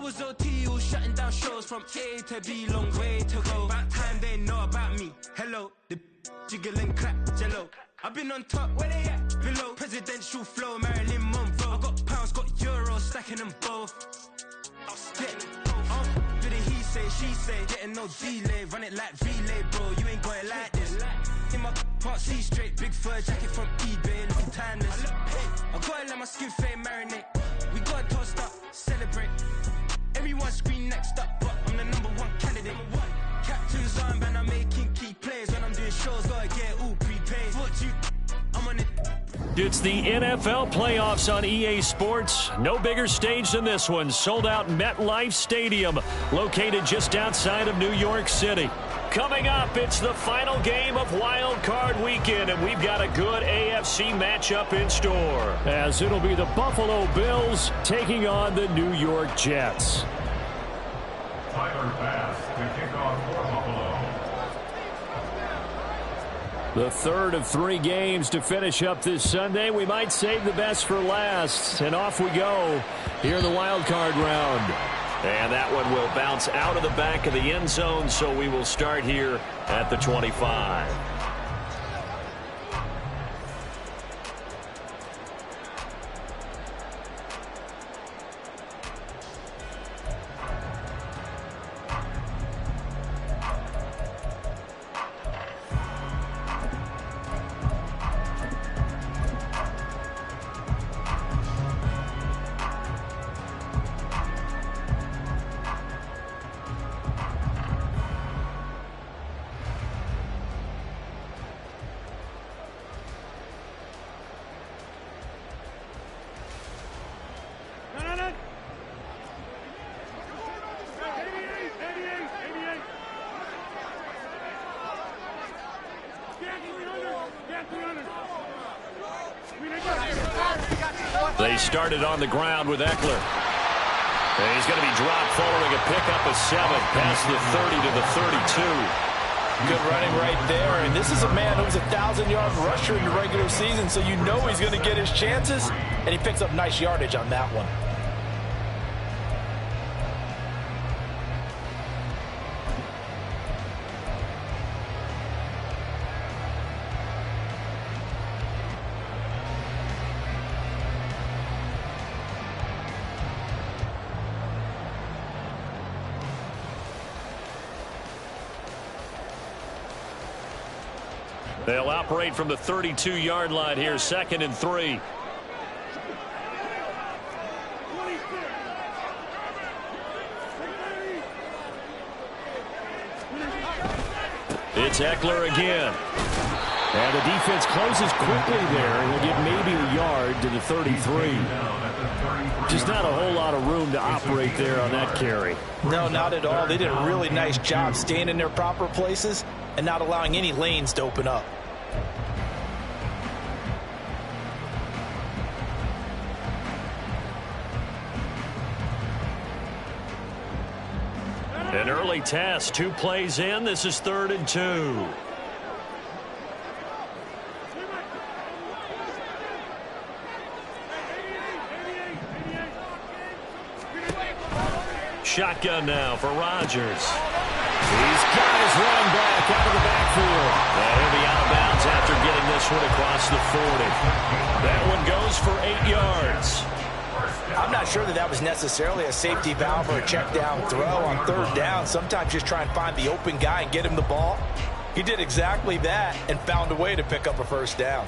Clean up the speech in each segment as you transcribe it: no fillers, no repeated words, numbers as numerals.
was OT, all shutting down shows from A to B, long way to go. About time they know about me. Hello, the jiggle and clap, jello. I've been on top, where they at? Below, presidential flow, Marilyn Monroe. I got pounds, got euros, stacking them both. Do the he say, she say, getting no delay, run it like relay, bro. You ain't got it like this. In my can't see straight, big fur jacket from eBay, looking timeless. I gotta let my skin fade marinate. We gotta toast up, celebrate. Everyone scream next up, but I'm the #1 candidate. Captain's armband, I'm making key plays. When I'm doing shows, gotta get all prepaid. I'm on it. It's the NFL playoffs on EA Sports. No bigger stage than this one. Sold out MetLife Stadium, located just outside of New York City. Coming up, it's the final game of Wild Card Weekend, and we've got a good AFC matchup in store, as it'll be the Buffalo Bills taking on the New York Jets. Tyler Bass to kick off for Buffalo. The third of 3 games to finish up this Sunday. We might save the best for last, and off we go here in the Wild Card round. And that one will bounce out of the back of the end zone, so we will start here at the 25. They started on the ground with Eckler. And he's going to be dropped following a pickup of 7 past the 30 to the 32. Good running right there. And this is a man who's a 1,000-yard rusher in the regular season, so you know he's going to get his chances. And he picks up nice yardage on that one. They'll operate from the 32-yard line here, 2nd and 3. It's Eckler again. And the defense closes quickly there, and will get maybe a yard to the 33. Just not a whole lot of room to operate there on that carry. No, not at all. They did a really nice job staying in their proper places and not allowing any lanes to open up. An early test, 2 plays in. This is 3rd and 2. Shotgun now for Rodgers. He's got his running back out of the backfield. And he'll be out of bounds after getting this one across the 40. That one goes for 8 yards. I'm not sure that was necessarily a safety valve or a check down throw on 3rd down. Sometimes just try and find the open guy and get him the ball. He did exactly that and found a way to pick up a 1st down.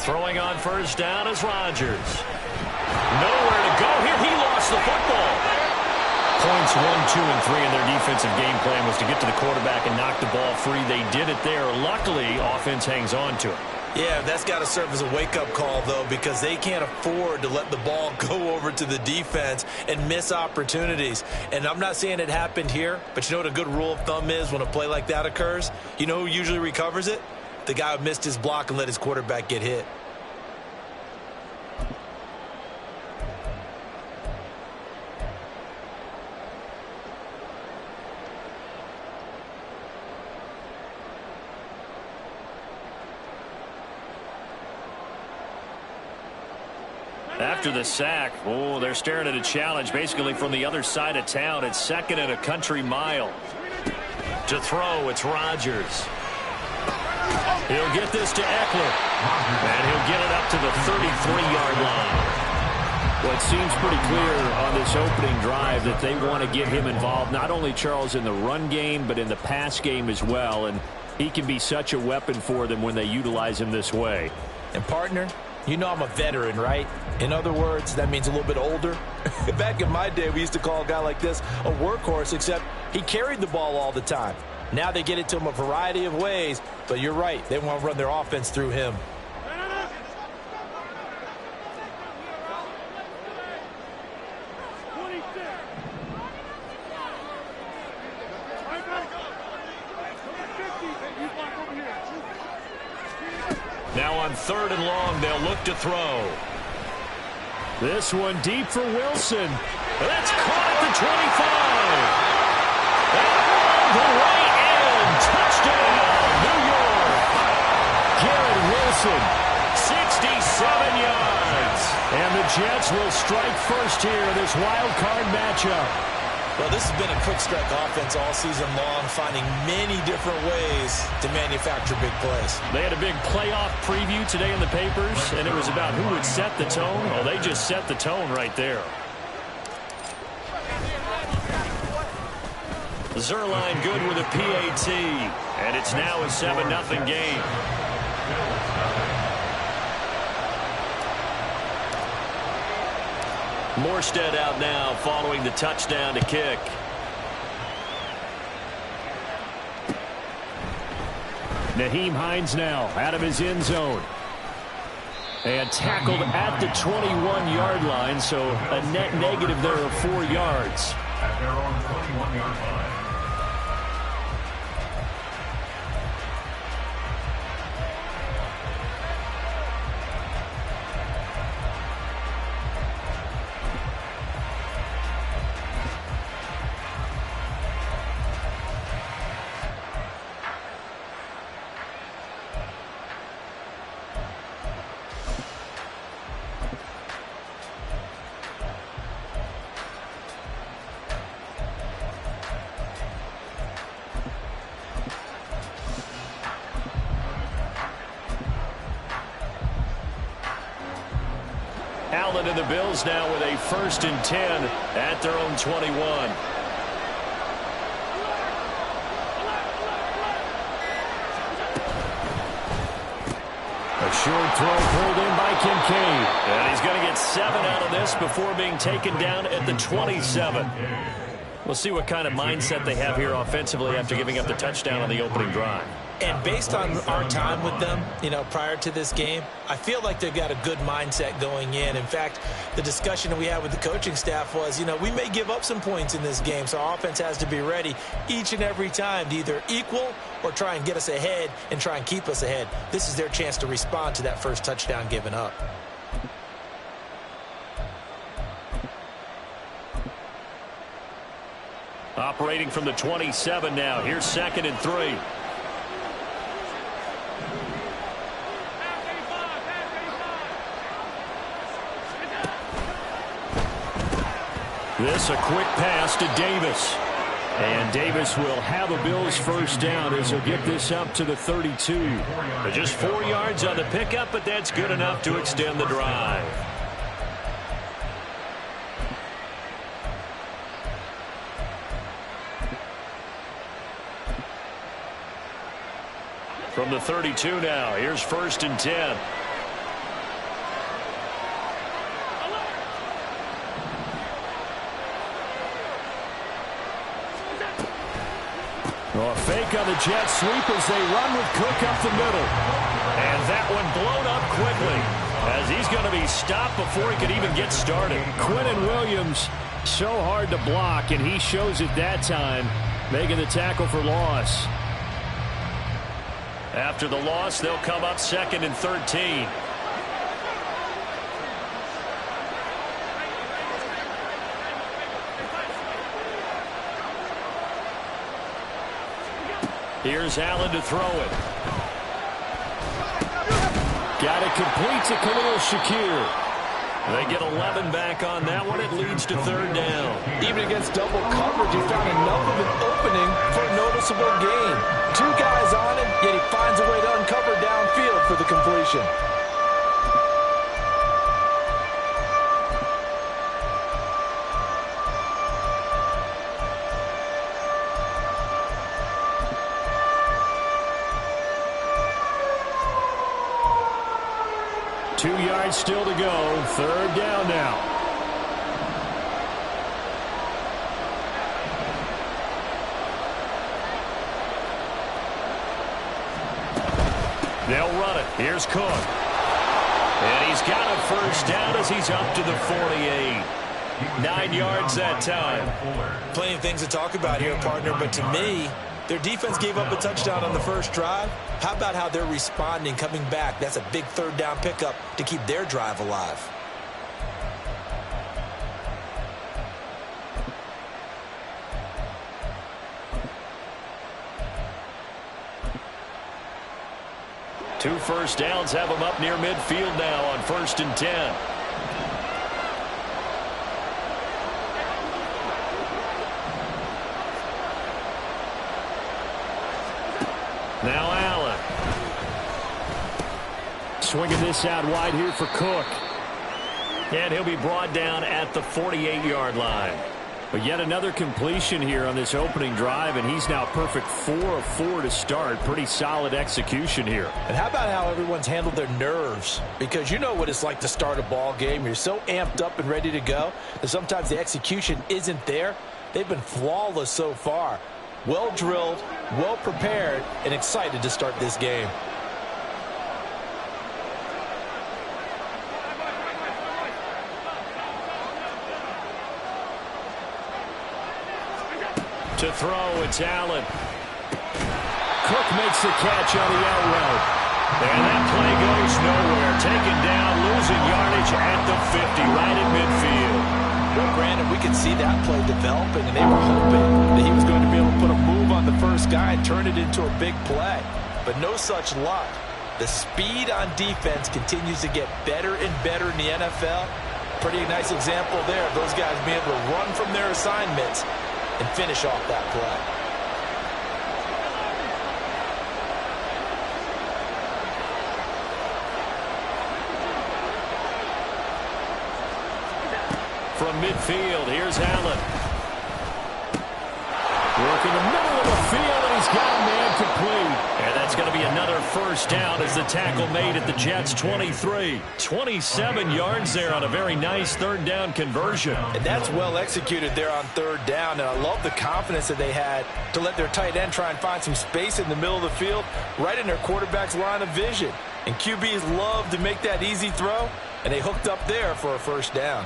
Throwing on 1st down is Rodgers. Nowhere to go here. He lost the football. Points 1, 2, and 3 in their defensive game plan was to get to the quarterback and knock the ball free. They did it there. Luckily, offense hangs on to it. Yeah, that's got to serve as a wake-up call, though, because they can't afford to let the ball go over to the defense and miss opportunities. And I'm not saying it happened here, but you know what a good rule of thumb is when a play like that occurs? You know who usually recovers it? the guy who missed his block and let his quarterback get hit. After the sack, they're staring at a challenge basically from the other side of town. It's second and a country mile. To throw, it's Rodgers. He'll get this to Eckler. And he'll get it up to the 33-yard line. Well, it seems pretty clear on this opening drive that they want to get him involved, not only, Charles, in the run game, but in the pass game as well. And he can be such a weapon for them when they utilize him this way. And, partner, you know I'm a veteran, right? In other words, that means a little bit older. Back in my day, we used to call a guy like this a workhorse, except he carried the ball all the time. Now they get it to him a variety of ways, but you're right. They want to run their offense through him. Now on 3rd and long, they'll look to throw. This one deep for Wilson. That's caught at the 25. And the way in. Touchdown, New York. Garrett Wilson, 67 yards. And the Jets will strike first here in this wild card matchup. Well, this has been a quick strike offense all season long, finding many different ways to manufacture big plays. They had a big playoff preview today in the papers, and it was about who would set the tone. Well, they just set the tone right there. Zuerlein good with a PAT, and it's now a 7-0 game. Morstead out now following the touchdown to kick. Nyheim Hines now out of his end zone. And tackled at the 21-yard line, so a net negative there of 4 yards. At their own 21-yard line. Allen and the Bills now with a 1st and 10 at their own 21. A short throw pulled in by Kincaid. And he's going to get 7 out of this before being taken down at the 27. We'll see what kind of mindset they have here offensively after giving up the touchdown on the opening drive. And based on our time with them, prior to this game, I feel like they've got a good mindset going in. In fact, the discussion that we had with the coaching staff was, we may give up some points in this game, so our offense has to be ready each and every time to either equal or try and get us ahead and try and keep us ahead. This is their chance to respond to that first touchdown given up. Operating from the 27 now. Here's 2nd and 3. This a quick pass to Davis. And Davis will have a Bills first down as he'll get this up to the 32. Just 4 yards on the pickup, but that's good enough to extend the drive. From the 32 now, here's 1st and 10. A fake on the jet sweep as they run with Cook up the middle. And that one blown up quickly as he's going to be stopped before he could even get started. Quinnen Williams, so hard to block, and he shows it that time, making the tackle for loss. After the loss, they'll come up 2nd and 13. Here's Allen to throw it. Got it complete to Khalil Shakir. They get 11 back on that one. It leads to 3rd down. Even against double coverage, he found enough of an opening for a noticeable gain. 2 guys on him, yet he finds a way to uncover downfield for the completion. Two yards still to go. 3rd down now. They'll run it. Here's Cook. And he's got a 1st down as he's up to the 48. 9 yards that time. Plenty of things to talk about here, partner, but to me, their defense gave up a touchdown on the first drive. How about how they're responding, coming back? That's a big 3rd down pickup to keep their drive alive. Two 1st downs have them up near midfield now on 1st and 10. Now Allen. Swinging this out wide here for Cook. And he'll be brought down at the 48-yard line. But yet another completion here on this opening drive, and he's now perfect 4 of 4 to start. Pretty solid execution here. And how about how everyone's handled their nerves? Because you know what it's like to start a ball game. You're so amped up and ready to go that sometimes the execution isn't there. They've been flawless so far. Well drilled, well prepared, and excited to start this game. To throw, it's Allen. Cook makes the catch on the out route. And that play goes nowhere. Taken down, losing yardage at the 50, right in midfield. Well, Brandon, we could see that play developing, and they were hoping that he was going to be able to put a move on the first guy and turn it into a big play. But no such luck. The speed on defense continues to get better and better in the NFL. Pretty nice example there of those guys being able to run from their assignments and finish off that play. From midfield, here's Allen. Working the middle of the field, and he's got a man complete. And that's going to be another 1st down as the tackle made at the Jets' 23. 27 yards there on a very nice 3rd down conversion. And that's well executed there on 3rd down, and I love the confidence that they had to let their tight end try and find some space in the middle of the field, right in their quarterback's line of vision. And QBs love to make that easy throw, and they hooked up there for a 1st down.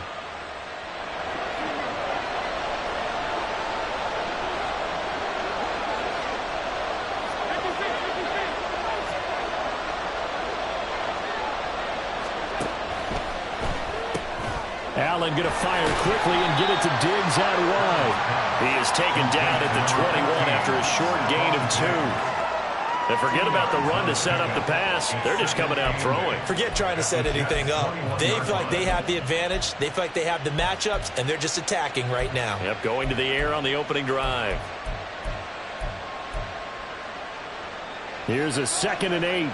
Allen going to fire quickly and get it to Diggs out wide. He is taken down at the 21 after a short gain of 2. And forget about the run to set up the pass. They're just coming out throwing. Forget trying to set anything up. They feel like they have the advantage. They feel like they have the matchups, and they're just attacking right now. Yep, going to the air on the opening drive. Here's a 2nd and 8.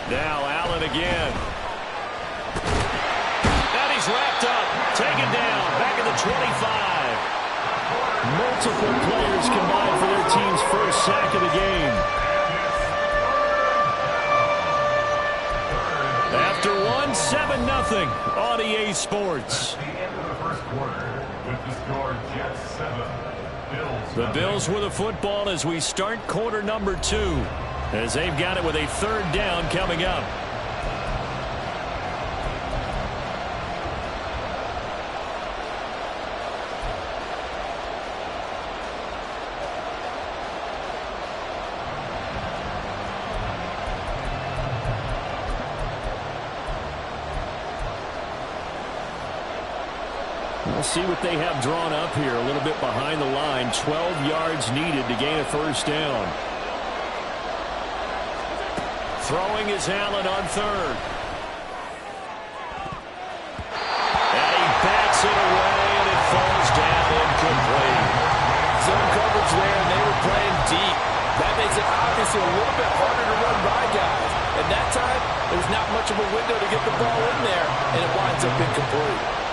Now Allen again. And he's wrapped up. Taken down. Back at the 25. Multiple players combined for their team's 1st sack of the game. After 1-7-0 on EA Sports. At the end of the 1st quarter, with the score Jets 7, Bills. The Bills with the football as we start quarter number 2. As they've got it with a 3rd down coming up. We'll see what they have drawn up here. A little bit behind the line. 12 yards needed to gain a first down. Throwing is Allen on third. And he bats it away, and it falls down incomplete. Zone coverage there, and they were playing deep. That makes it obviously a little bit harder to run by guys. And that time, there was not much of a window to get the ball in there, and it winds up incomplete.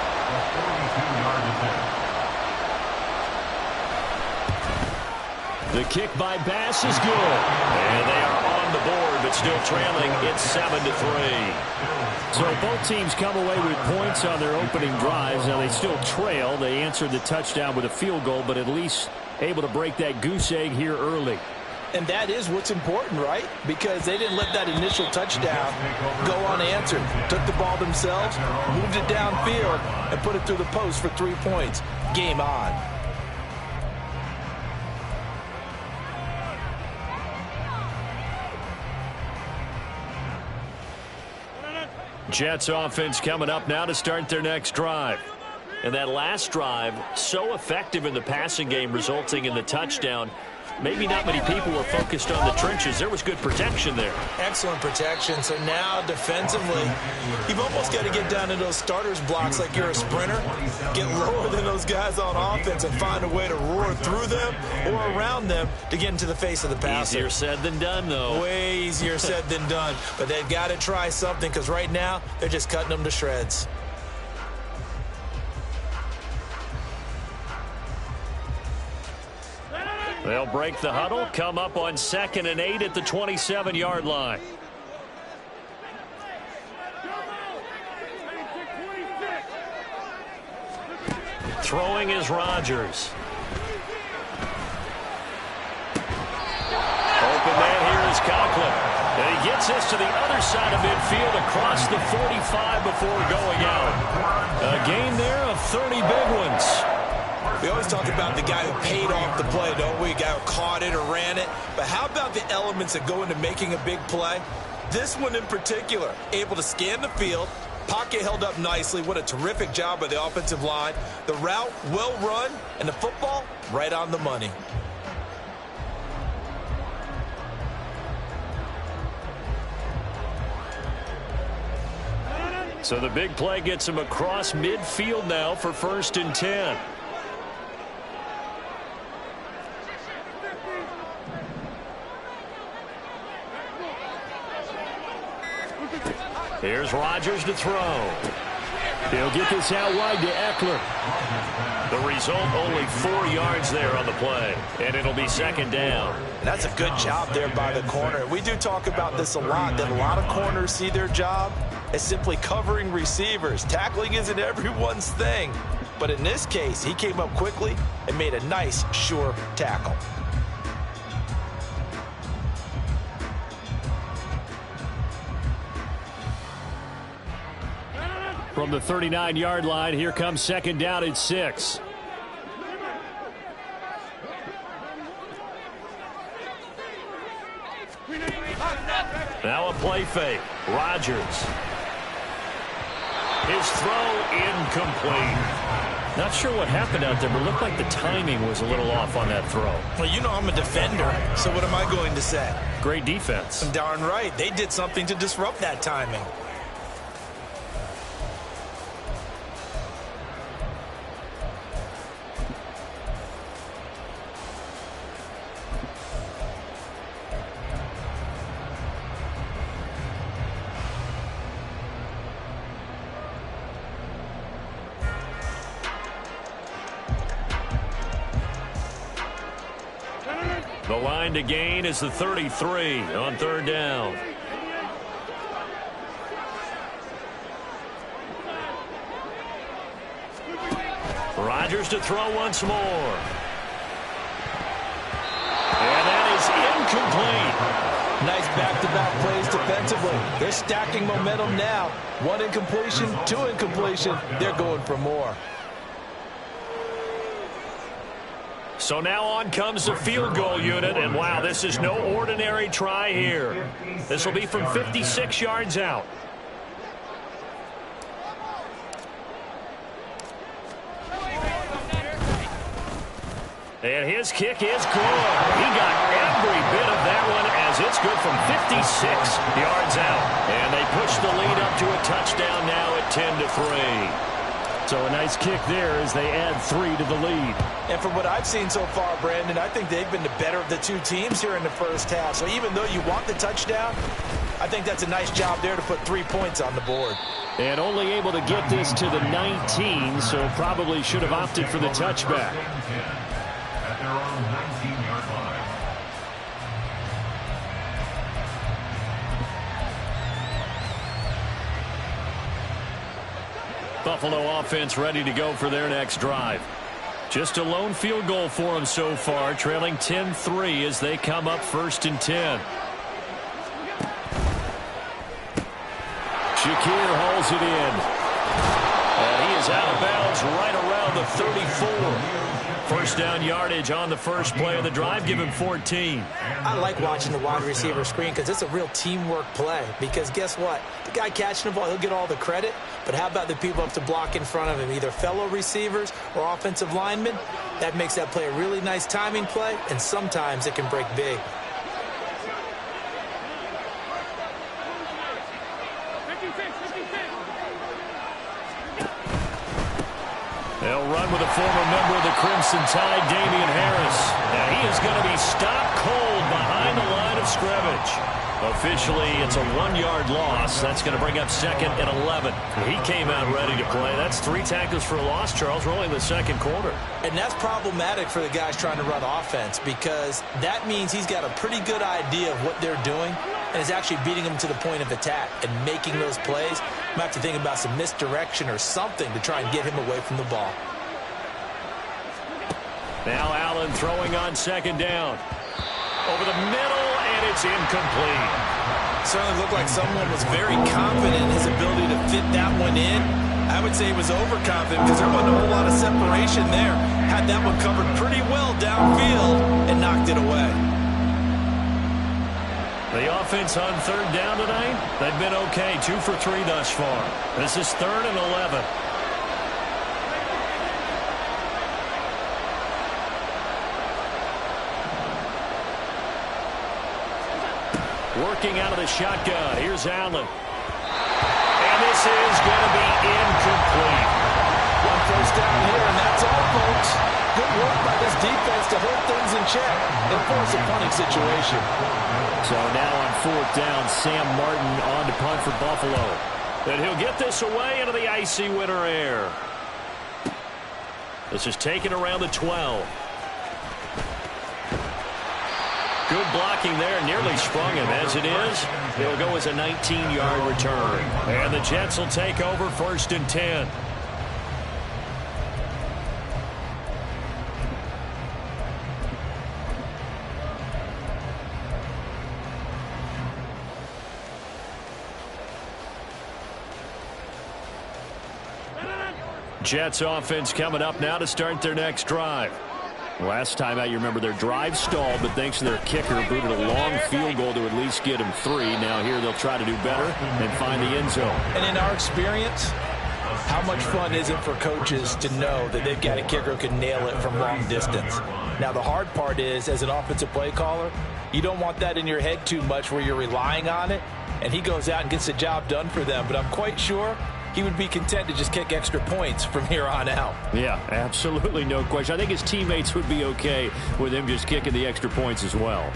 The kick by Bass is good. And they are on the board, but still trailing. It's 7-3. So both teams come away with points on their opening drives. Now they still trail. They answered the touchdown with a field goal, but at least able to break that goose egg here early. And that is what's important, right? Because they didn't let that initial touchdown go unanswered. Took the ball themselves, moved it downfield, and put it through the post for 3 points. Game on. Jets offense coming up now to start their next drive. And that last drive, so effective in the passing game, resulting in the touchdown. Maybe not many people were focused on the trenches. There was good protection there. Excellent protection. So now defensively, you've almost got to get down to those starters blocks like you're a sprinter. Get lower than those guys on offense and find a way to roar through them or around them to get into the face of the passer. Easier said than done, though. Way easier said than done. But they've got to try something because right now they're just cutting them to shreds. They'll break the huddle, come up on 2nd and 8 at the 27-yard line. Throwing is Rodgers. Open man here is Conklin. And he gets this to the other side of midfield across the 45 before going out. A gain there of 30 big ones. We always talk about the guy who paid off the play, don't we? A guy who caught it or ran it. But how about the elements that go into making a big play? This one in particular, able to scan the field, pocket held up nicely. What a terrific job by the offensive line. The route, well run, and the football, right on the money. So the big play gets him across midfield now for 1st and 10. Here's Rodgers to throw. He'll get this out wide to Eckler. The result, only 4 yards there on the play, and it'll be 2nd down. And that's a good job there by the corner. We do talk about this a lot, that a lot of corners see their job as simply covering receivers. Tackling isn't everyone's thing. But in this case, he came up quickly and made a nice, sure tackle. From the 39-yard line, here comes 2nd down at 6. Now a play fake. Rodgers. His throw incomplete. Not sure what happened out there, but it looked like the timing was a little off on that throw. Well, you know I'm a defender, so what am I going to say? Great defense. Darn right. They did something to disrupt that timing. The line to gain is the 33 on 3rd down. Rodgers to throw once more. And that is incomplete. Nice back-to-back plays defensively. They're stacking momentum now. 1 incompletion, 2 incompletion. They're going for more. So now on comes the field goal unit, and wow, this is no ordinary try here. This will be from 56 yards out. And his kick is good. He got every bit of that one as it's good from 56 yards out. And they push the lead up to a touchdown now at 10-3. So a nice kick there as they add 3 to the lead. And from what I've seen so far, Brandon, I think they've been the better of the two teams here in the first half. So even though you want the touchdown, I think that's a nice job there to put 3 points on the board. And only able to get this to the 19, so probably should have opted for the touchback. At their own 19-yard line. Buffalo offense ready to go for their next drive. Just a lone field goal for them so far, trailing 10-3 as they come up 1st and 10. Shakir hauls it in. And he is out of bounds right around the 34. First down yardage on the first play of the drive. Give him 14. I like watching the wide receiver screen because it's a real teamwork play. Because guess what? The guy catching the ball, he'll get all the credit. But how about the people up to block in front of him, either fellow receivers or offensive linemen? That makes that play a really nice timing play, and sometimes it can break big. They'll run with a former member of the Crimson Tide, Damian Harris. And he is going to be stopped cold behind the line of scrimmage. Officially, it's a 1-yard loss. That's going to bring up 2nd and 11. He came out ready to play. That's 3 tackles for a loss, Charles. We're only in the second quarter. And that's problematic for the guys trying to run offense because that means he's got a pretty good idea of what they're doing and is actually beating them to the point of attack and making those plays. Might have to think about some misdirection or something to try and get him away from the ball. Now Allen throwing on 2nd down. Over the middle, and it's incomplete. Certainly looked like someone was very confident in his ability to fit that one in. I would say he was overconfident because there wasn't a whole lot of separation there. Had that one covered pretty well downfield and knocked it away. The offense on 3rd down tonight, they've been okay. 2 for 3 thus far. This is 3rd and 11. Working out of the shotgun. Here's Allen. And this is going to be incomplete. 1 first down here, and that's all, folks. Good work by this defense to hold things in check and force a punting situation. So now on 4th down, Sam Martin on to punt for Buffalo. And he'll get this away into the icy winter air. This is taken around the 12. Good blocking there, nearly sprung him. As it is, it'll go as a 19-yard return. And the Jets will take over 1st and 10. Jets offense coming up now to start their next drive. Last time out, you remember their drive stalled, but thanks to their kicker, booted a long field goal to at least get them 3. Now here they'll try to do better and find the end zone. And in our experience, how much fun is it for coaches to know that they've got a kicker who can nail it from long distance? Now the hard part is, as an offensive play caller, you don't want that in your head too much where you're relying on it, and he goes out and gets the job done for them. But I'm quite sure he would be content to just kick extra points from here on out. Yeah, absolutely no question. I think his teammates would be okay with him just kicking the extra points as well.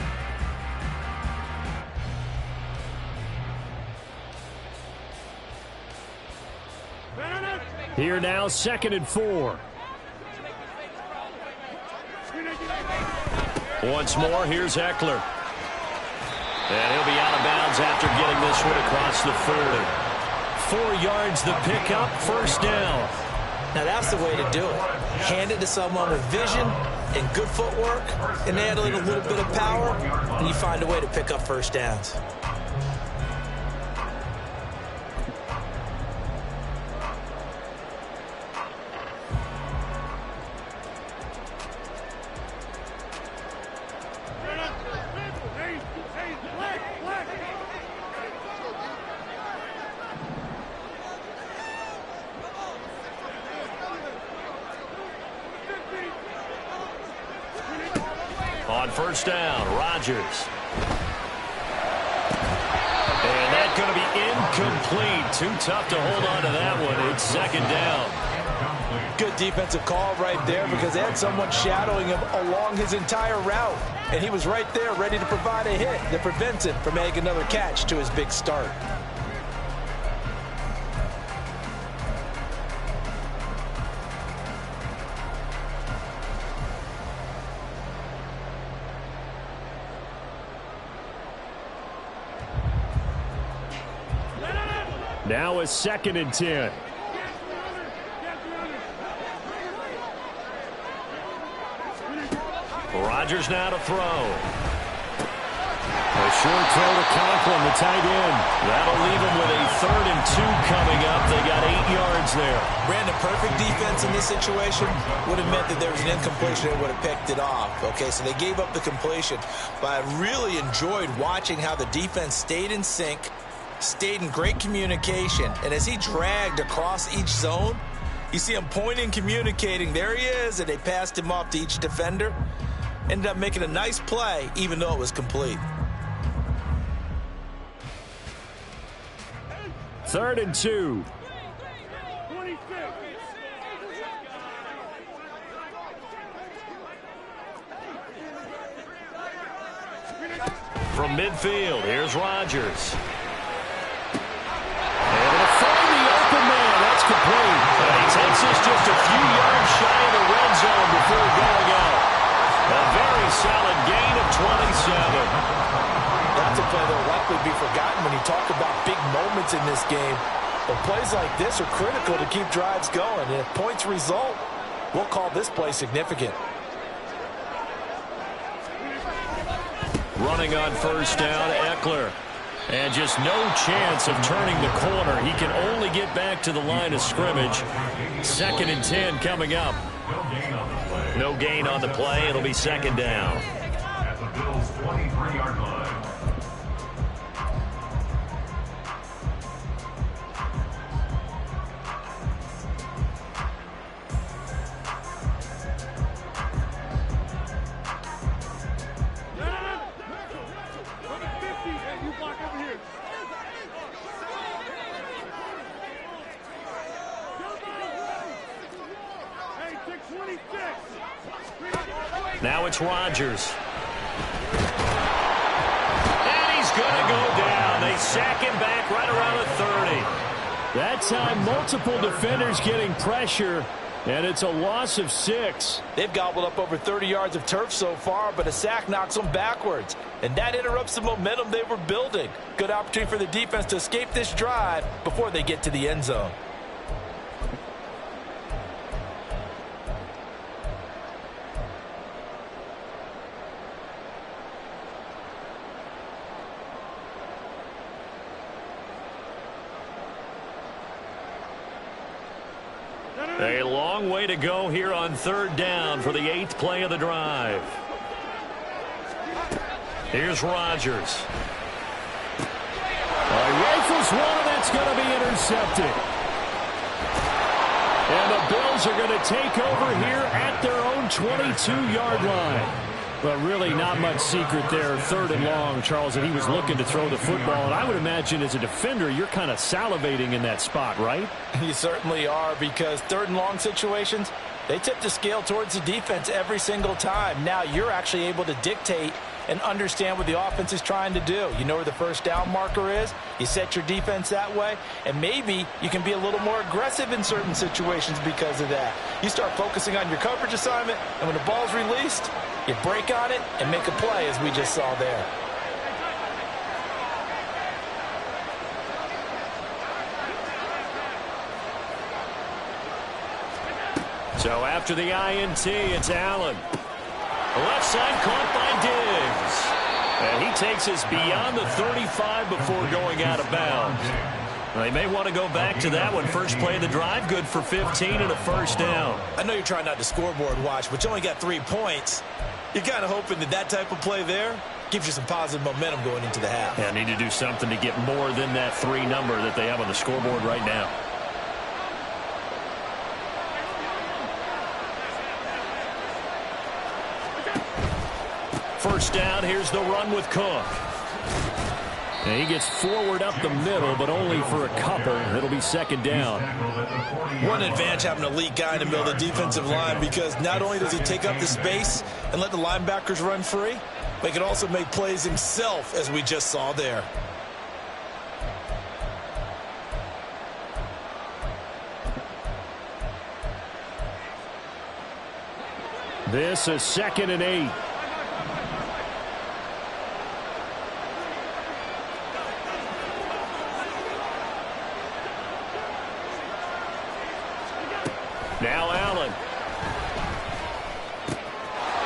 Here now, 2nd and 4. Once more, here's Eckler. And he'll be out of bounds after getting this one across the 40. 4 yards the pickup, 1st down. Now that's the way to do it. Hand it to someone with vision and good footwork, and add a little bit of power, and you find a way to pick up 1st downs. On first down, Rodgers. And that's going to be incomplete. Too tough to hold on to that one. It's second down. Good defensive call right there because they had someone shadowing him along his entire route. And he was right there ready to provide a hit that prevents him from making another catch to his big start. Now a 2nd and 10. Rodgers now to throw. A short throw to Conklin, the tight end. That'll leave him with a 3rd and 2 coming up. They got 8 yards there. Brandon, perfect defense in this situation would have meant that there was an incompletion that would have picked it off. Okay, so they gave up the completion. But I really enjoyed watching how the defense stayed in sync, stayed in great communication, and as he dragged across each zone, you see him pointing, communicating. There he is, and they passed him off to each defender. Ended up making a nice play, even though it was complete. 3rd and 2. From midfield, here's Rodgers. And to find the open man, that's complete. And he takes us just a few yards shy of the red zone before going out. A very solid gain of 27. That's a play that will likely be forgotten when you talk about big moments in this game. But plays like this are critical to keep drives going. And if points result, we'll call this play significant. Running on first down, Eckler. And just no chance of turning the corner. He can only get back to the line of scrimmage. 2nd and 10 coming up. No gain on the play. It'll be 2nd down. At the Bills' 23-yard line. Now it's Rodgers. And he's going to go down. They sack him back right around the 30. That time, multiple defenders getting pressure, and it's a loss of 6. They've gobbled up over 30 yards of turf so far, but a sack knocks them backwards. And that interrupts the momentum they were building. Good opportunity for the defense to escape this drive before they get to the end zone. A long way to go here on 3rd down for the 8th play of the drive. Here's Rodgers. Rifles one, that's going to be intercepted. And the Bills are going to take over here at their own 22-yard line. But really not much secret there. 3rd and long, Charles, and he was looking to throw the football. And I would imagine as a defender, you're kind of salivating in that spot, right? You certainly are, because 3rd and long situations, they tip the scale towards the defense every single time. Now you're actually able to dictate and understand what the offense is trying to do. You know where the first down marker is. You set your defense that way, and maybe you can be a little more aggressive in certain situations because of that. You start focusing on your coverage assignment, and when the ball's released, you break on it and make a play, as we just saw there. So after the INT, it's Allen. Left side caught by Diggs. And he takes us beyond the 35 before going out of bounds. They may want to go back to that one. First play of the drive, good for 15 and a first down. I know you're trying not to scoreboard watch, but you only got 3 points. You're kind of hoping that that type of play there gives you some positive momentum going into the half. Yeah, need to do something to get more than that 3 number that they have on the scoreboard right now. first down. Here's the run with Cook. And he gets forward up the middle, but only for a couple. It'll be second down. One advantage having an elite guy in the middle of the defensive line, because not only does he take up the space and let the linebackers run free, but he can also make plays himself, as we just saw there. This is 2nd and 8. Now Allen.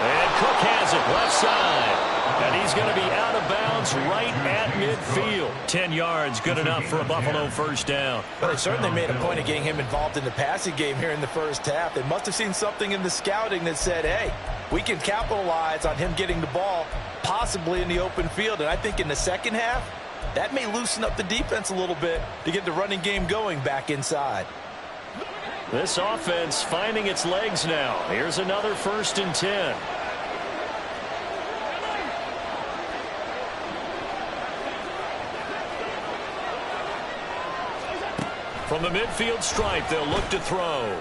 And Cook has it left side. And he's going to be out of bounds right at midfield. 10 yards, good enough for a Buffalo first down. Well, they certainly made a point of getting him involved in the passing game here in the first half. They must have seen something in the scouting that said, hey, we can capitalize on him getting the ball, possibly in the open field. And I think in the second half, that may loosen up the defense a little bit to get the running game going back inside. This offense finding its legs now. Here's another 1st and 10. From the midfield stripe, they'll look to throw.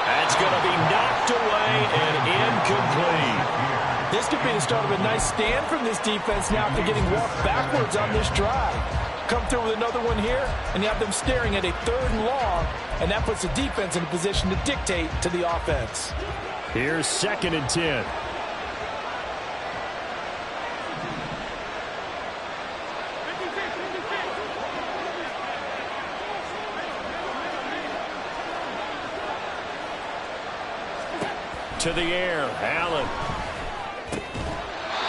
That's going to be knocked away and incomplete. This could be the start of a nice stand from this defense now after getting walked backwards on this drive. Come through with another one here, and you have them staring at a 3rd and long, and that puts the defense in a position to dictate to the offense. Here's 2nd and 10. To the air, Allen.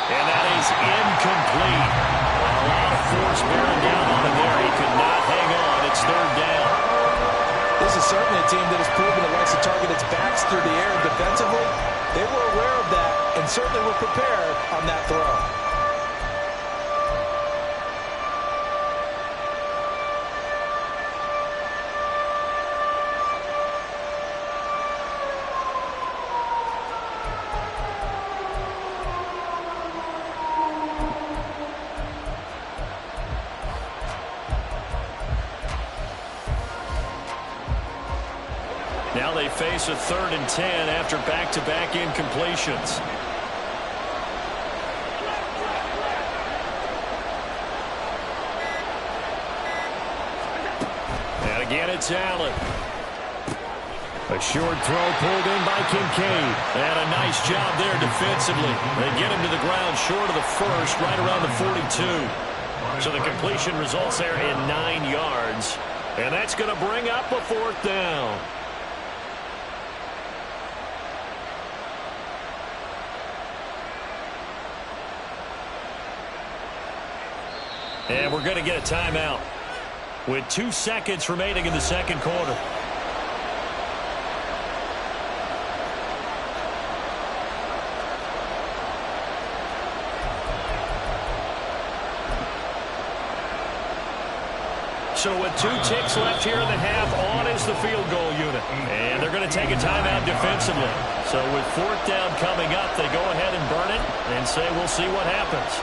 And that is incomplete. A lot of force bearing down on him there. He could not hang on. It's 3rd down. This is certainly a team that has proven it likes to target its backs through the air and defensively. They were aware of that and certainly were prepared on that throw. Now they face a 3rd and 10 after back-to-back incompletions. And again, it's Allen. A short throw pulled in by Kincaid. And a nice job there defensively. They get him to the ground short of the first, right around the 42. So the completion results there in 9 yards. And that's going to bring up a 4th down. And we're going to get a timeout with 2 seconds remaining in the second quarter. So with 2 ticks left here in the half, on is the field goal unit. And they're going to take a timeout defensively. So with 4th down coming up, they go ahead and burn it and say we'll see what happens.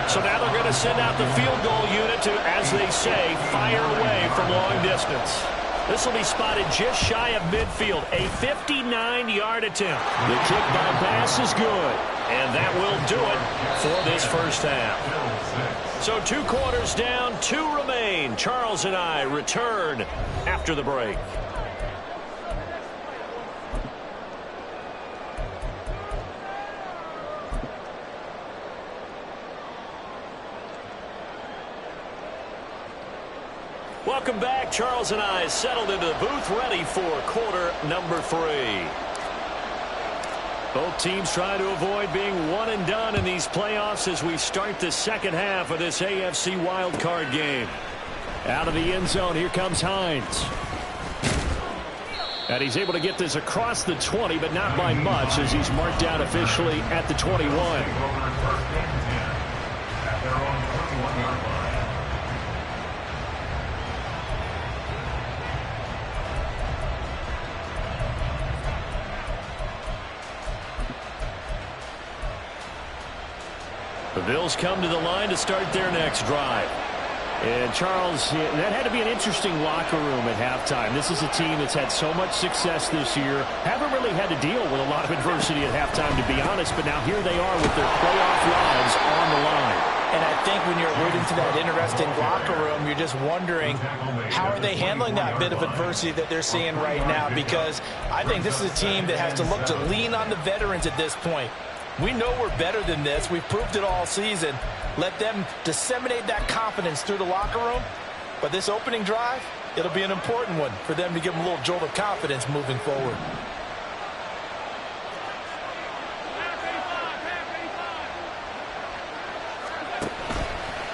So now they're going to send out the field goal unit to, as they say, fire away from long distance. This will be spotted just shy of midfield, a 59-yard attempt. The kick by pass is good, and that will do it for this first half. So 2 quarters down, 2 remain. Charles and I return after the break. Welcome back. Charles and I settled into the booth, ready for quarter number 3. Both teams trying to avoid being one and done in these playoffs as we start the second half of this AFC wildcard game. Out of the end zone, here comes Hines. And he's able to get this across the 20, but not by much as he's marked out officially at the 21. The Bills come to the line to start their next drive. And, Charles, that had to be an interesting locker room at halftime. This is a team that's had so much success this year. Haven't really had to deal with a lot of adversity at halftime, to be honest. But now here they are with their playoff lives on the line. And I think when you're alluding to that interesting locker room, you're just wondering how are they handling that bit of adversity that they're seeing right now, because I think this is a team that has to look to lean on the veterans at this point. We know we're better than this. We've proved it all season. Let them disseminate that confidence through the locker room. But this opening drive, it'll be an important one for them to give them a little jolt of confidence moving forward.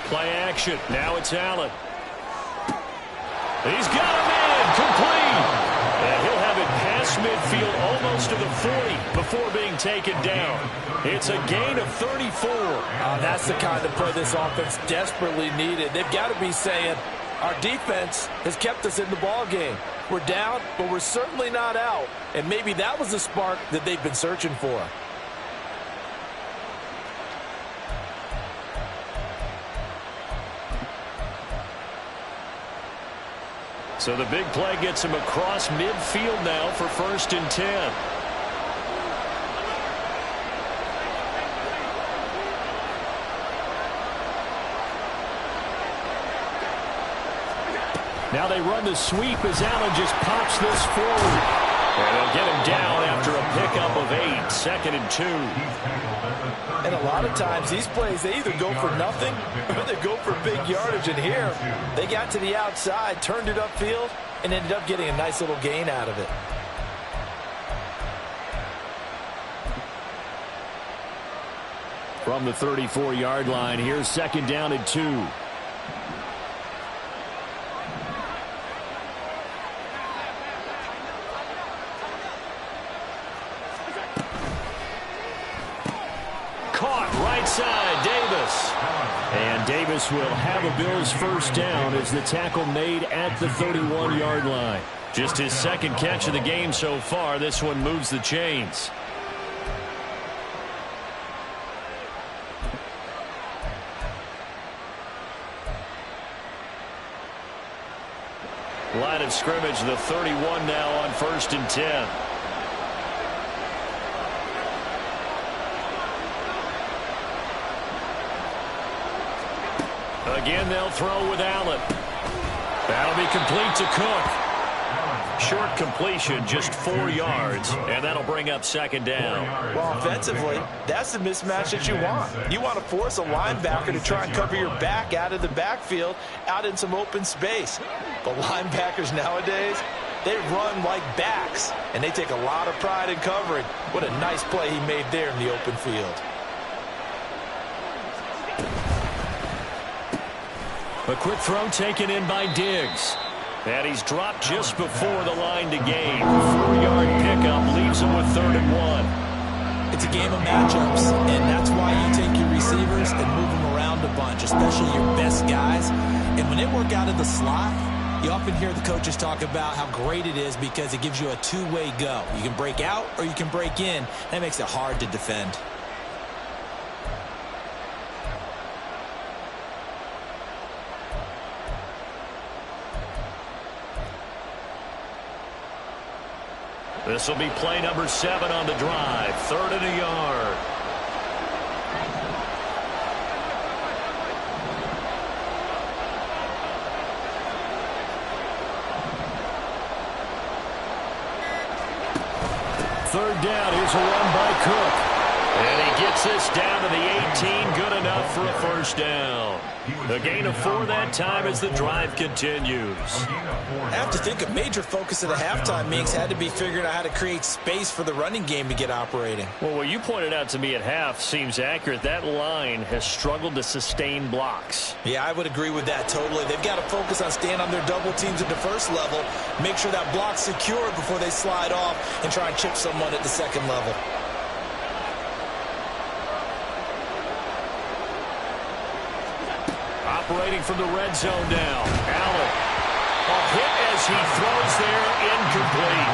Play action. Now it's Allen. He's got a man complete. And he'll have it past midfield almost to the 40 before being taken down. It's a gain of 34. That's the kind of play this offense desperately needed. They've got to be saying, our defense has kept us in the ball game. We're down, but we're certainly not out. And maybe that was the spark that they've been searching for. So the big play gets him across midfield now for 1st and 10. Now they run the sweep as Allen just pops this forward. And they'll get him down after a pickup of 8, 2nd and 2. And a lot of times these plays, they either go for nothing or they go for big yardage. And here, they got to the outside, turned it upfield, and ended up getting a nice little gain out of it. From the 34-yard line, here's 2nd down and 2. Caught right side, Davis. And Davis will have a Bills 1st down as the tackle made at the 31-yard line. Just his 2nd catch of the game so far. This one moves the chains. Line of scrimmage, the 31 now on 1st and 10. Again, they'll throw with Allen. That'll be complete to Cook. Short completion, just 4 yards, and that'll bring up 2nd down. Well, offensively, that's the mismatch that you want. You want to force a linebacker to try and cover your back out of the backfield, out in some open space. But linebackers nowadays, they run like backs, and they take a lot of pride in covering. What a nice play he made there in the open field. A quick throw taken in by Diggs. And he's dropped just before the line to gain. 4-yard pickup leaves him with 3rd and 1. It's a game of matchups, and that's why you take your receivers and move them around a bunch, especially your best guys. And when they work out of the slot, you often hear the coaches talk about how great it is because it gives you a two-way go. You can break out or you can break in. That makes it hard to defend. This will be play number 7 on the drive. 3rd and a yard. Third down. Here's a run by Cook. And he gets this down to the 18. Good enough for a 1st down. A gain of 4 that time as the drive continues. I have to think a major focus of the halftime meetings had to be figuring out how to create space for the running game to get operating. Well, what you pointed out to me at half seems accurate. That line has struggled to sustain blocks. Yeah, I would agree with that totally. They've got to focus on staying on their double teams at the 1st level, make sure that block's secure before they slide off and try and chip someone at the 2nd level. Operating from the red zone now. Allen. A hit as he throws there, incomplete.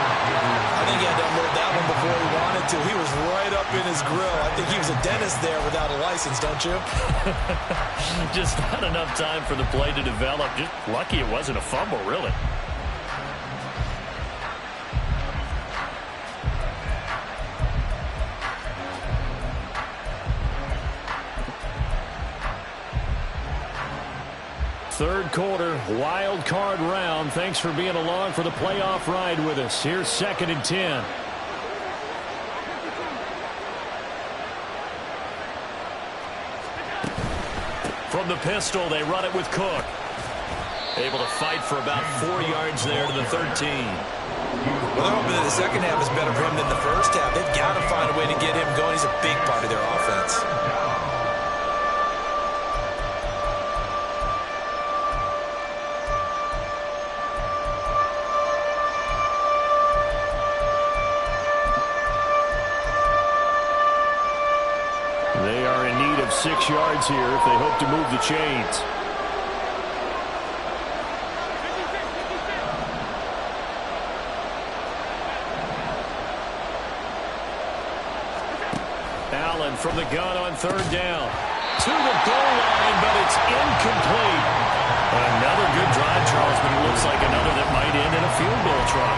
I think he had to unload that one before he wanted to. He was right up in his grill. I think he was a dentist there without a license, don't you? Just not enough time for the play to develop. Just lucky it wasn't a fumble, really. Third quarter, wild card round. Thanks for being along for the playoff ride with us. Here's 2nd and 10. From the pistol, they run it with Cook. Able to fight for about 4 yards there to the 13. Well, they're hoping that the second half is better for him than the first half. They've got to find a way to get him going. He's a big part of their offense. They are in need of 6 yards here if they hope to move the chains. Allen from the gun on 3rd down. To the goal line, but it's incomplete. Another good drive, Charles, but it looks like another that might end in a field goal try.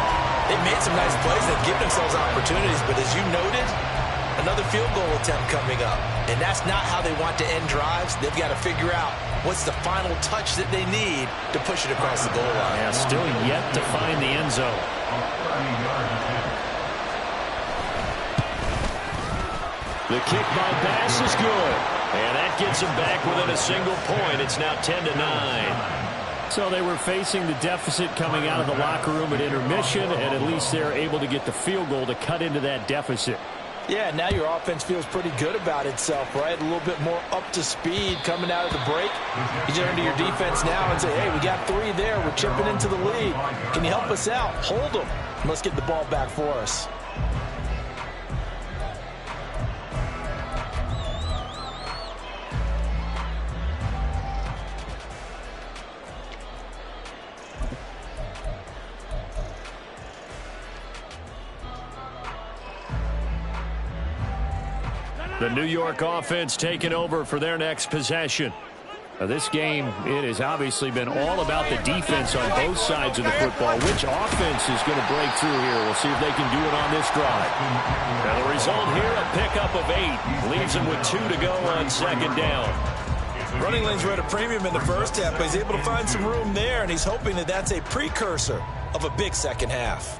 They've made some nice plays. They've given themselves opportunities, but as you noted, another field goal attempt coming up. And that's not how they want to end drives. They've got to figure out what's the final touch that they need to push it across the goal line. Yeah, still yet to find the end zone. The kick by Bass is good. And that gets them back within a single point. It's now 10-9. So they were facing the deficit coming out of the locker room at intermission, and at least they're able to get the field goal to cut into that deficit. Yeah, now your offense feels pretty good about itself, right? A little bit more up to speed coming out of the break. You turn to your defense now and say, hey, we got 3 there. We're chipping into the lead. Can you help us out? Hold them. And let's get the ball back for us. The New York offense taking over for their next possession. Now this game, it has obviously been all about the defense on both sides of the football. Which offense is going to break through here? We'll see if they can do it on this drive. Now the result here, a pickup of 8. Leaves them with 2 to go on 2nd down. Running lanes were at a premium in the first half, but he's able to find some room there, and he's hoping that that's a precursor of a big second half.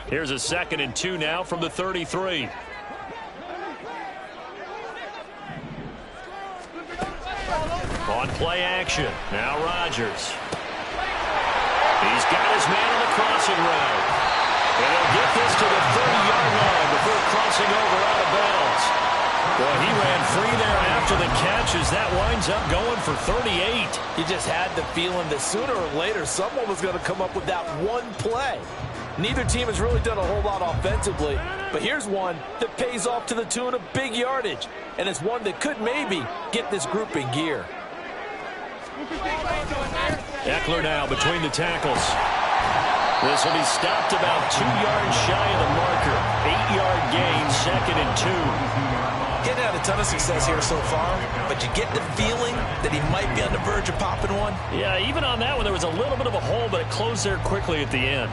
Here's a 2nd and 2 now from the 33. On play action. Now Rodgers. He's got his man on the crossing route. And he'll get this to the 30-yard line before crossing over out of bounds. Boy, he ran free there after the catch as that winds up going for 38. You just had the feeling that sooner or later someone was going to come up with that one play. Neither team has really done a whole lot offensively, but here's one that pays off to the tune of big yardage, and it's one that could maybe get this group in gear. Eckler now between the tackles. This will be stopped about 2 yards shy of the marker. 8-yard gain, 2nd and 2. Getting out a ton of success here so far, but you get the feeling that he might be on the verge of popping one. Yeah, even on that one, there was a little bit of a hole, but it closed there quickly at the end.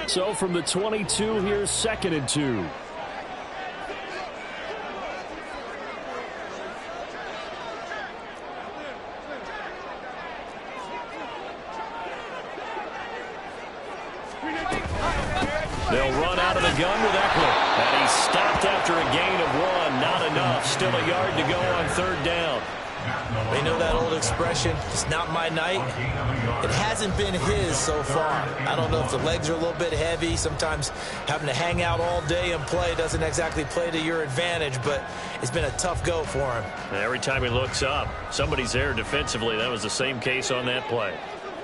So from the 22, here's 2nd and 2. They'll run out of the gun with Eckler. And he's stopped after a gain of 1. Not enough. Still a yard to go on 3rd down. They know that old expression, it's not my night. It hasn't been his so far. I don't know if the legs are a little bit heavy. Sometimes having to hang out all day and play doesn't exactly play to your advantage, but it's been a tough go for him. Every time he looks up, somebody's there defensively. That was the same case on that play.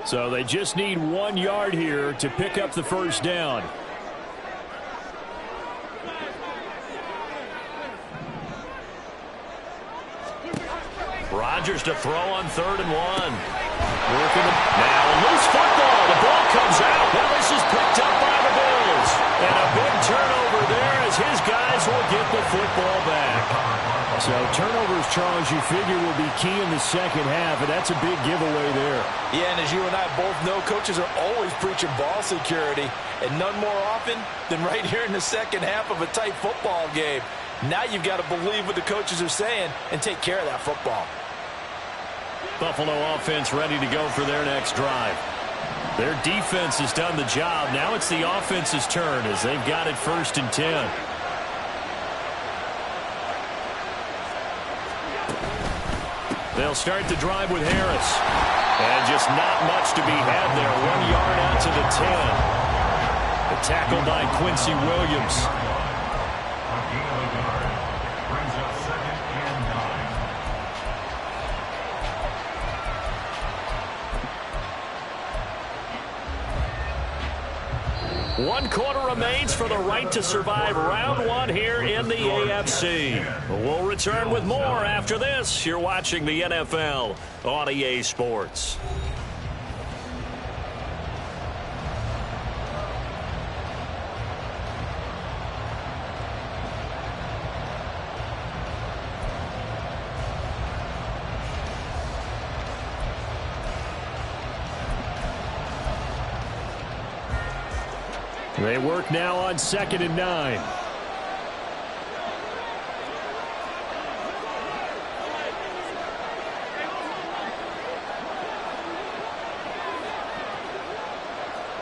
So they just need 1 yard here to pick up the first down. Rodgers to throw on 3rd and 1. Working it. Now a loose football. The ball comes out. Now this is picked up by the Bills. And a big turnover there as his guys will get the football back. So turnovers, Charles, you figure will be key in the second half, and that's a big giveaway there. Yeah, and as you and I both know, coaches are always preaching ball security, and none more often than right here in the second half of a tight football game. Now you've got to believe what the coaches are saying and take care of that football. Buffalo offense ready to go for their next drive. Their defense has done the job. Now it's the offense's turn as they've got it 1st and 10. They'll start the drive with Harris. And just not much to be had there. 1 yard out to the 10. The tackle by Quincy Williams. Brings up 2nd and 9. 1 quarter remains for the right to survive round 1 here in the AFC. We'll return with more after this. You're watching the NFL on EA Sports. They work now on 2nd and 9.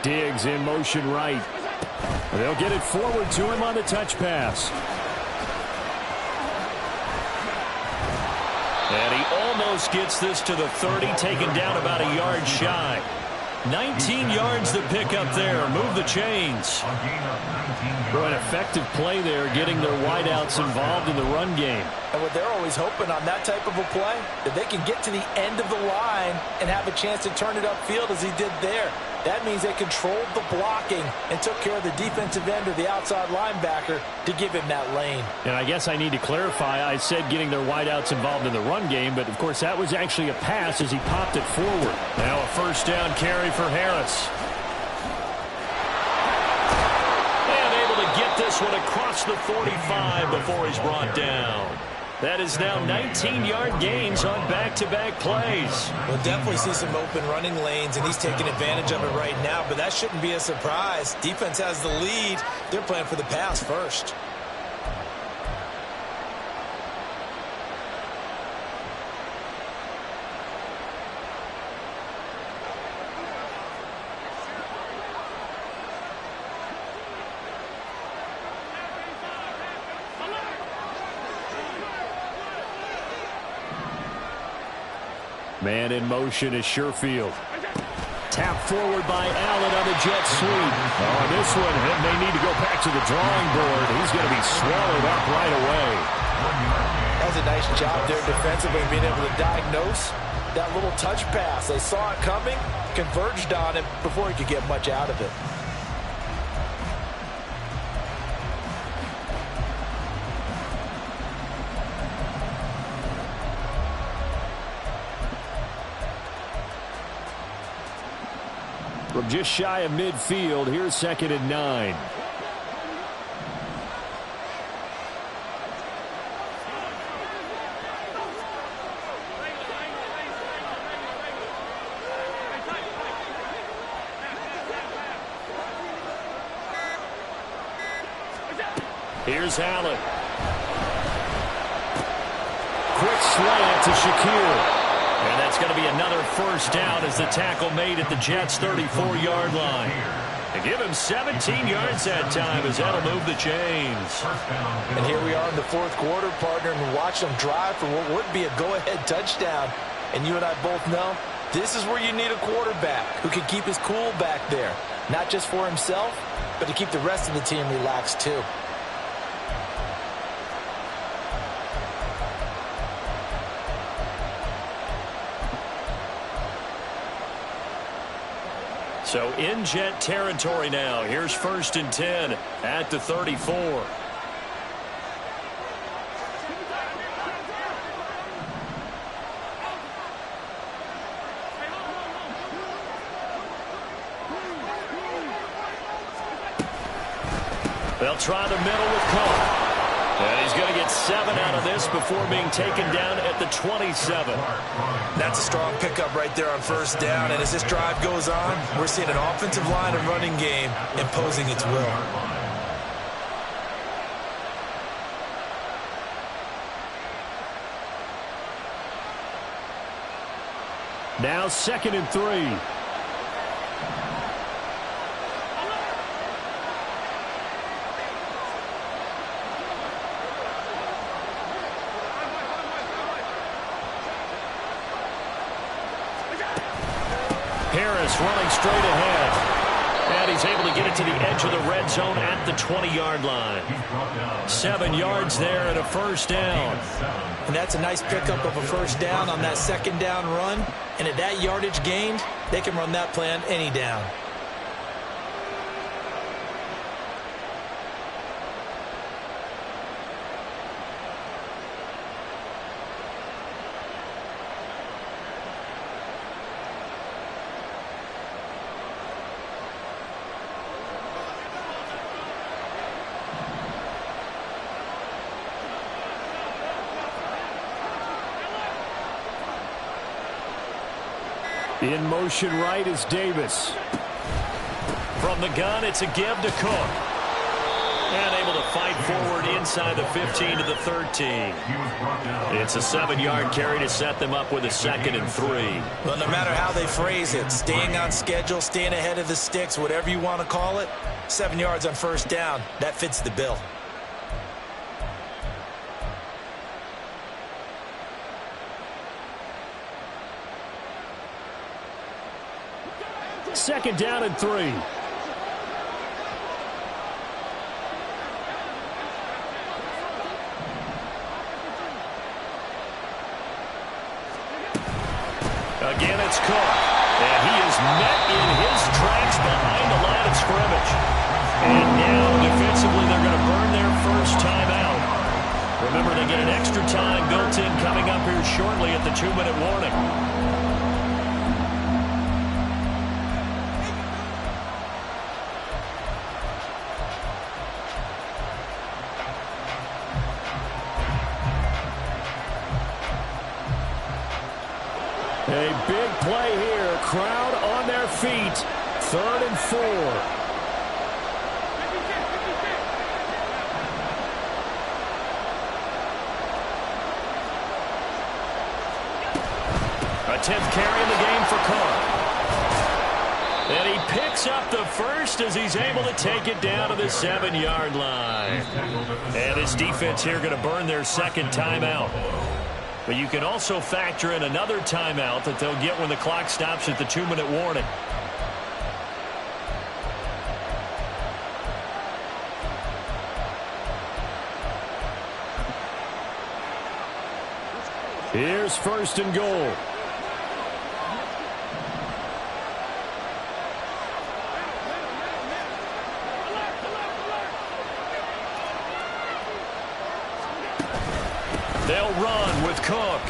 Diggs in motion right. They'll get it forward to him on the touch pass. And he almost gets this to the 30, taken down about a yard shy. 19 yards to pick up there. Move the chains. An effective play there, getting their wideouts involved in the run game. And what they're always hoping on that type of a play, that they can get to the end of the line and have a chance to turn it upfield as he did there. That means they controlled the blocking and took care of the defensive end or the outside linebacker to give him that lane. And I guess I need to clarify, I said getting their wideouts involved in the run game, but of course that was actually a pass as he popped it forward. Now a 1st down carry for Harris. And able to get this one across the 45 before he's brought down. That is now 19-yard gains on back-to-back plays. We'll definitely see some open running lanes, and he's taking advantage of it right now, but that shouldn't be a surprise. Defense has the lead. They're playing for the pass first. Man in motion is Sherfield. Tap forward by Allen on the jet sweep. Oh, this one, he may need to go back to the drawing board. He's going to be swallowed up right away. That was a nice job there defensively, being able to diagnose that little touch pass. They saw it coming, converged on him before he could get much out of it. From just shy of midfield, here's 2nd and 9. Here's Allen. Quick slant to Shakir. And that's going to be another 1st down as the tackle made at the Jets' 34-yard line. And give him 17 yards that time as that'll move the chains. And here we are in the fourth quarter, partner, and watch them drive for what would be a go-ahead touchdown. And you and I both know this is where you need a quarterback who can keep his cool back there, not just for himself, but to keep the rest of the team relaxed too. So in Jet territory now. Here's 1st and 10 at the 34. They'll try the middle with Cook. And he's going to get 7 out of this before being taken down at the 27. That's a strong pickup right there on 1st down. And as this drive goes on, we're seeing an offensive line and running game imposing its will. Now 2nd and 3. Harris running straight ahead. And he's able to get it to the edge of the red zone at the 20-yard line. 7 yards there and a 1st down. And that's a nice pickup of a 1st down on that 2nd down run. And at that yardage gained, they can run that play on any down. In motion right is Davis. From the gun, it's a give to Cook. And able to fight forward inside the 15 to the 13. It's a 7-yard carry to set them up with a 2nd and 3. Well, no matter how they phrase it, staying on schedule, staying ahead of the sticks, whatever you want to call it, 7 yards on 1st down, that fits the bill. Second down and 3. Again, it's Cook. And he is met in his tracks behind the line of scrimmage. And now, defensively, they're going to burn their 1st timeout. Remember, they get an extra time built in coming up here shortly at the 2-minute warning. A big play here. Crowd on their feet. 3rd and 4. A 10th carry in the game for Cook. And he picks up the 1st as he's able to take it down to the 7-yard line. And his defense here going to burn their 2nd timeout. But you can also factor in another timeout that they'll get when the clock stops at the 2-minute warning. Here's 1st and goal. They'll run with Cook.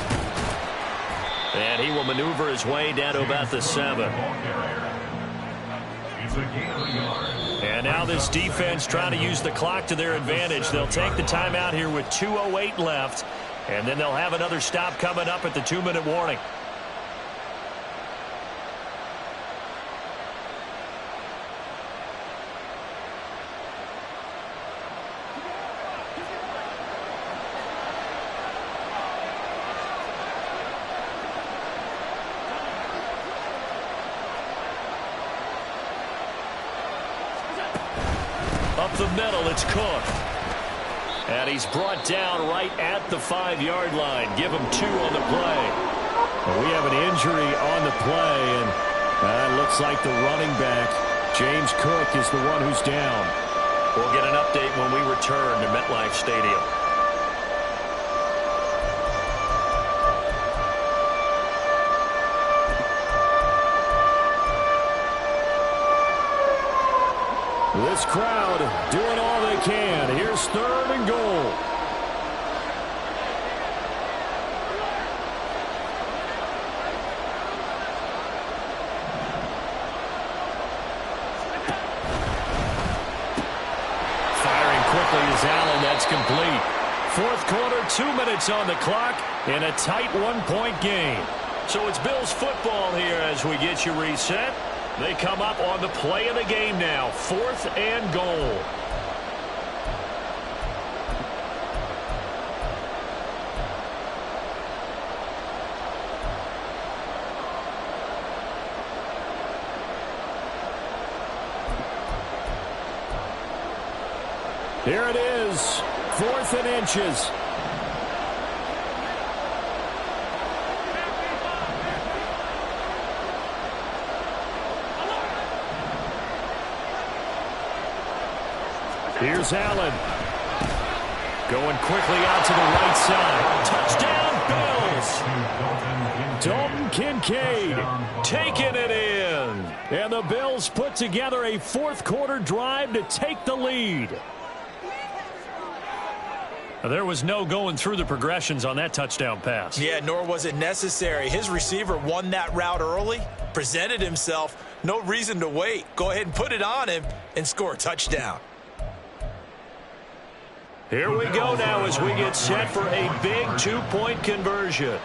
And he will maneuver his way down to about the 7. And now this defense trying to use the clock to their advantage. They'll take the timeout here with 2:08 left. And then they'll have another stop coming up at the 2-minute warning. Up the middle, it's Cook. And he's brought down right at the 5-yard line. Give him 2 on the play. We have an injury on the play, and it looks like the running back, James Cook, is the one who's down. We'll get an update when we return to MetLife Stadium. This crowd doing all they can. Here's 3rd and goal. Firing quickly is Allen. That's complete. 4th quarter, 2 minutes on the clock in a tight 1-point game. So it's Bills football here as we get you reset. They come up on the play of the game now. 4th and goal. Here it is. 4th and inches. Here's Allen. Going quickly out to the right side. Touchdown, Bills. Dalton Kincaid taking it in. And the Bills put together a 4th quarter drive to take the lead. There was no going through the progressions on that touchdown pass. Yeah, nor was it necessary. His receiver won that route early, presented himself. No reason to wait. Go ahead and put it on him and score a touchdown. Here we go now as we get set for a big 2-point conversion.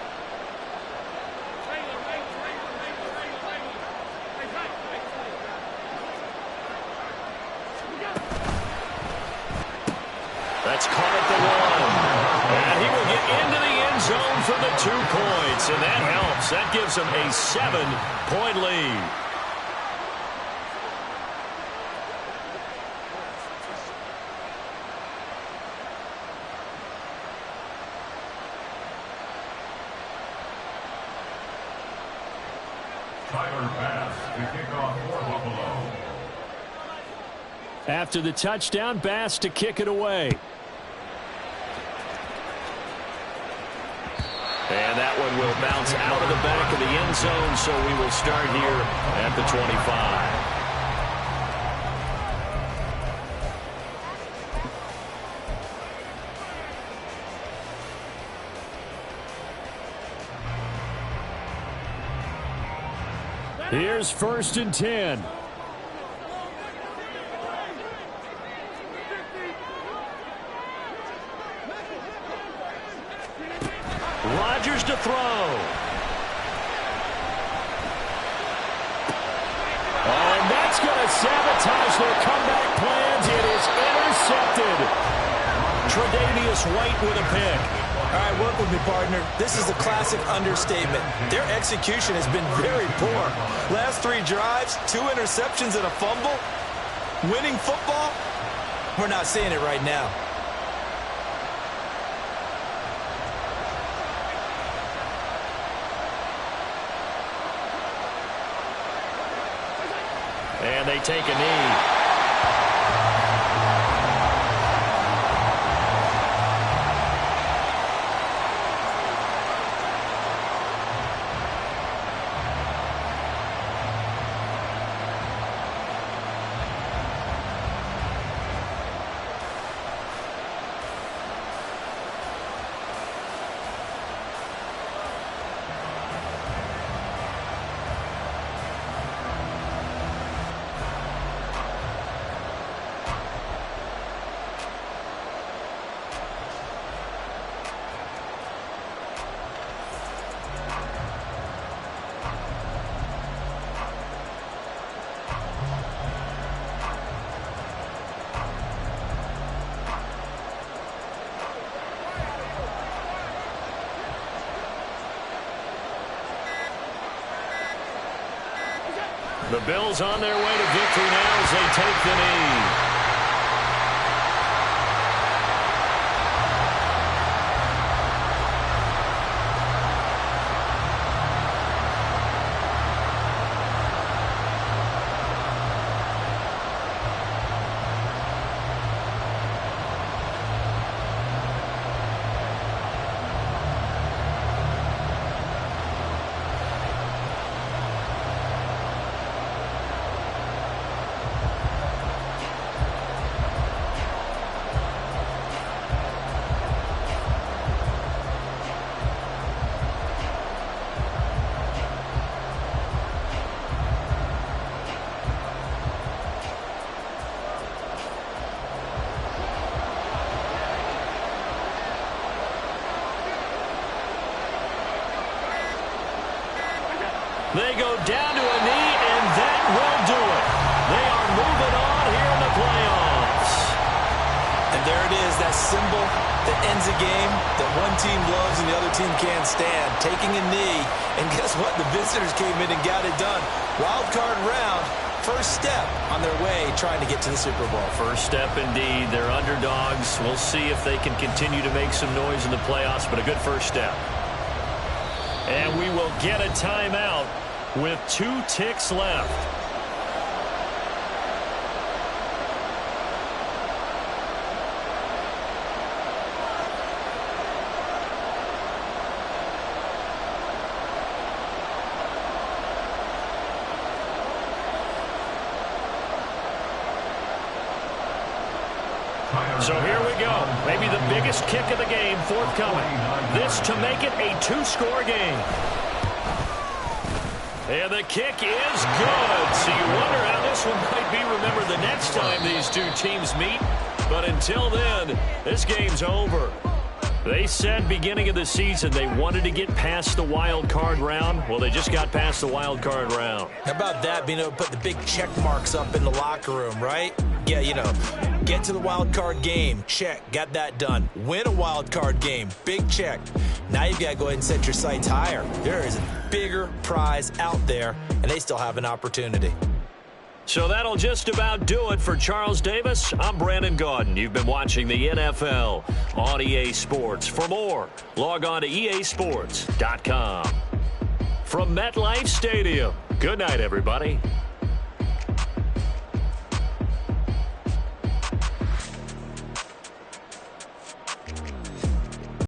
That's caught at the 1. And he will get into the end zone for the 2 points. And that helps. That gives him a 7-point lead. Tyler Bass to kick off for Buffalo. After the touchdown, Bass to kick it away. And that one will bounce out of the back of the end zone, so we will start here at the 25. Here's 1st and 10. Rodgers to throw. And that's going to sabotage their comeback plans. It is intercepted. Tre'Davious White with a pick. All right, work with me, partner. This is the classic understatement. Their execution has been very poor. Last 3 drives, 2 interceptions and a fumble. Winning football? We're not seeing it right now. And they take a knee. The Bills on their way to victory now as they take the knee. They go down to a knee, and that will do it. They are moving on here in the playoffs. And there it is, that symbol that ends a game that one team loves and the other team can't stand. Taking a knee, and guess what? The visitors came in and got it done. Wild card round, first step on their way trying to get to the Super Bowl. First step indeed. They're underdogs. We'll see if they can continue to make some noise in the playoffs, but a good first step. And we will get a timeout with 2 ticks left. So here we go. Maybe the biggest kick of the game forthcoming. This to make it a 2-score game. And the kick is good. So you wonder how this one might be remembered the next time these two teams meet. But until then, this game's over. They said beginning of the season they wanted to get past the wild card round. Well, they just got past the wild card round. How about that, being able to put the big check marks up in the locker room, right? Yeah, you know, get to the wild card game, check, got that done. Win a wild card game, big check. Now you've got to go ahead and set your sights higher. There is a bigger prize out there, and they still have an opportunity. So that'll just about do it for Charles Davis. I'm Brandon Gaudin. You've been watching the NFL on EA Sports. For more, log on to easports.com. From MetLife Stadium, good night, everybody.